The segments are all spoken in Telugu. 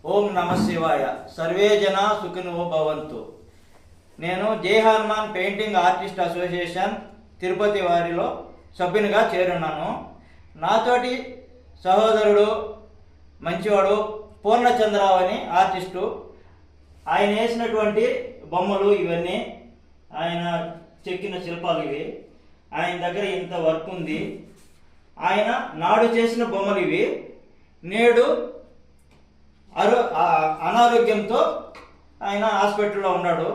ఓం నమ శివాయ. సర్వే జన సుఖినో భవంతు. నేను జై Hanuman painting artist association Tirupati వారిలో సభ్యునిగా చేరున్నాను. నాతోటి సహోదరుడు మంచివాడు పూర్ణచంద్రరావు అని ఆర్టిస్టు. ఆయన వేసినటువంటి బొమ్మలు ఇవన్నీ, ఆయన చెక్కిన శిల్పాలు ఇవి. ఆయన దగ్గర ఇంత వర్క్ ఉంది. ఆయన నాడు చేసిన బొమ్మలు ఇవి. నేడు అనారోగ్యంతో ఆయన హాస్పిటల్లో ఉన్నాడు.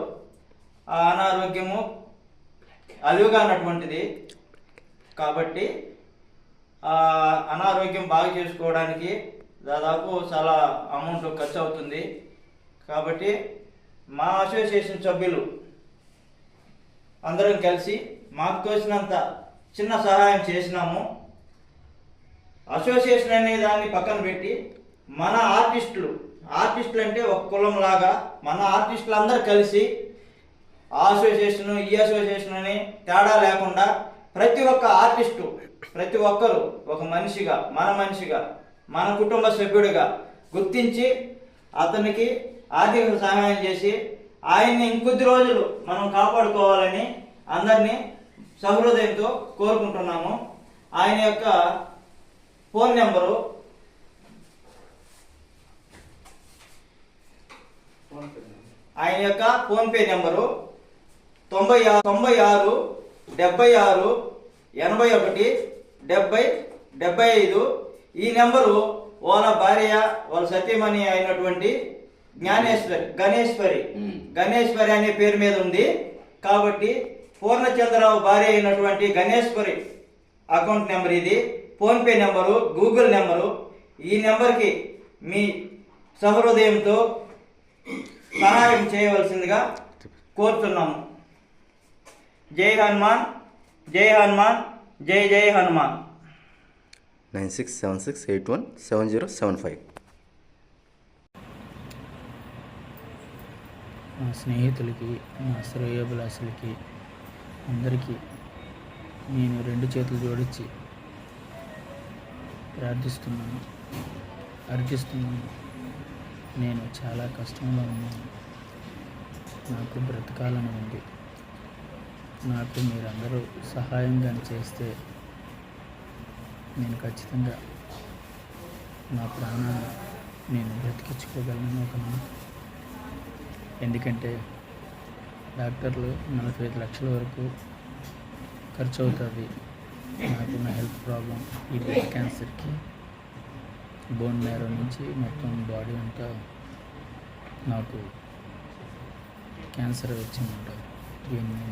ఆ అనారోగ్యము అలుగానటువంటిది కాబట్టి ఆ అనారోగ్యం బాగు చేసుకోవడానికి దాదాపు చాలా అమౌంట్ ఖర్చు అవుతుంది. కాబట్టి మా అసోసియేషన్ సభ్యులు అందరం కలిసి మాకు తోచినంత చిన్న సహాయం చేసినాము. అసోసియేషన్ అనే దాన్ని పక్కన పెట్టి మన ఆర్టిస్టులు అంటే ఒక కులం లాగా మన ఆర్టిస్టులు అందరూ కలిసి ఆ అసోసియేషన్ ఈ అసోసియేషన్ అని తేడా లేకుండా ప్రతి ఒక్క ఆర్టిస్టు ప్రతి ఒక్కరు ఒక మనిషిగా మన కుటుంబ సభ్యుడిగా గుర్తించి అతనికి ఆర్థిక సహాయం చేసి ఆయన్ని ఇంకొద్ది రోజులు మనం కాపాడుకోవాలని అందరినీ సహృదయంతో కోరుకుంటున్నాము. ఆయన యొక్క ఫోన్ నెంబరు 96 76 81 70 75. ఈ నెంబరు వాళ్ళ భార్య వాళ్ళ సతీమణి అయినటువంటి గణేశ్వరి అనే పేరు మీద ఉంది. కాబట్టి పూర్ణచంద్రరావు భార్య అయినటువంటి గణేశ్వరి అకౌంట్ నెంబర్ ఇది. PhonePe number, Google number. ఈ నెంబర్కి మీ సహృదయంతో సహాయం చేయవలసిందిగా కోరుతున్నాము. జై హనుమాన్, జై హనుమాన్, జై జై హనుమాన్. 9676817075. నా స్నేహితులకి, నా శ్రేయోభిలాషులకి అందరికీ నేను 2 చేతులు జోడించి ప్రార్థిస్తున్నాను, అర్థిస్తున్నాను. నేను చాలా కష్టంలో ఉన్నాను. నాకు బ్రతకాలని ఉంది. నాకు మీరందరూ సహాయంగా చేస్తే నేను ఖచ్చితంగా నా ప్రాణాన్ని నేను బ్రతికించుకోగలను ఒక నమ్మకం. ఎందుకంటే డాక్టర్లు 45 లక్షల వరకు ఖర్చు అవుతుంది. నాకున్న హెల్త్ ప్రాబ్లం ఈ బ్లడ్ క్యాన్సర్కి, బోన్ మ్యారో నుంచి మొత్తం బాడీ అంతా నాకు క్యాన్సర్ వచ్చిందంట. దీన్ని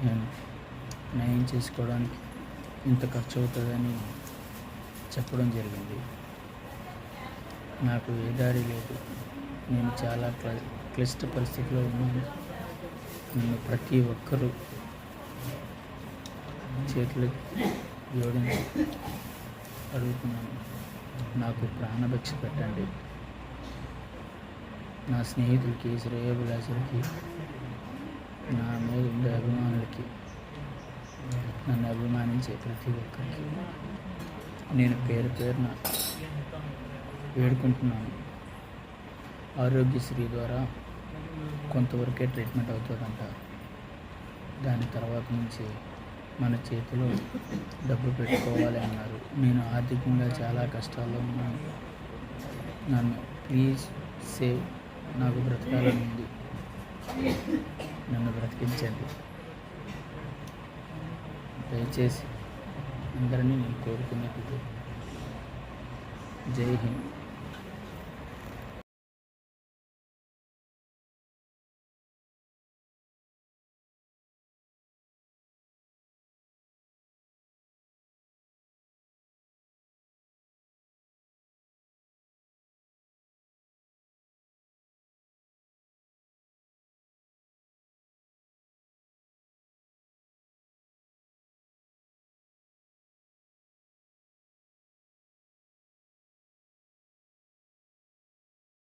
నేను నయం చేసుకోవడానికి ఇంత ఖర్చు అవుతుందని చెప్పడం జరిగింది. నాకు ఏ దారి లేదు. నేను చాలా క్లిష్ట పరిస్థితిలో ఉన్నాను. నన్ను ప్రతి ఒక్కరూ చేతులు జోడించి అడుగుతున్నాను, నాకు ప్రాణభిక్ష పెట్టండి. నా స్నేహితులకి, శ్రేయోభిలాషులకి, నా మీద ఉండే అభిమానులకి, నన్ను అభిమానించే ప్రతి ఒక్కరికి నేను పేరున వేడుకుంటున్నాను. ఆరోగ్యశ్రీ ద్వారా కొంతవరకే ట్రీట్మెంట్ అవుతుందంట. దాని తర్వాత నుంచి మన చేతిలో డబ్బు పెట్టుకోవాలి అన్నారు. నేను ఆర్థికంగా చాలా కష్టాల్లో ఉన్నాను. నన్ను ప్లీజ్ సేవ్. నాకు బ్రతకాలని ఉంది. నన్ను బ్రతికించండి దయచేసి. అందరినీ నేను కోరుకునేది జై హింద్.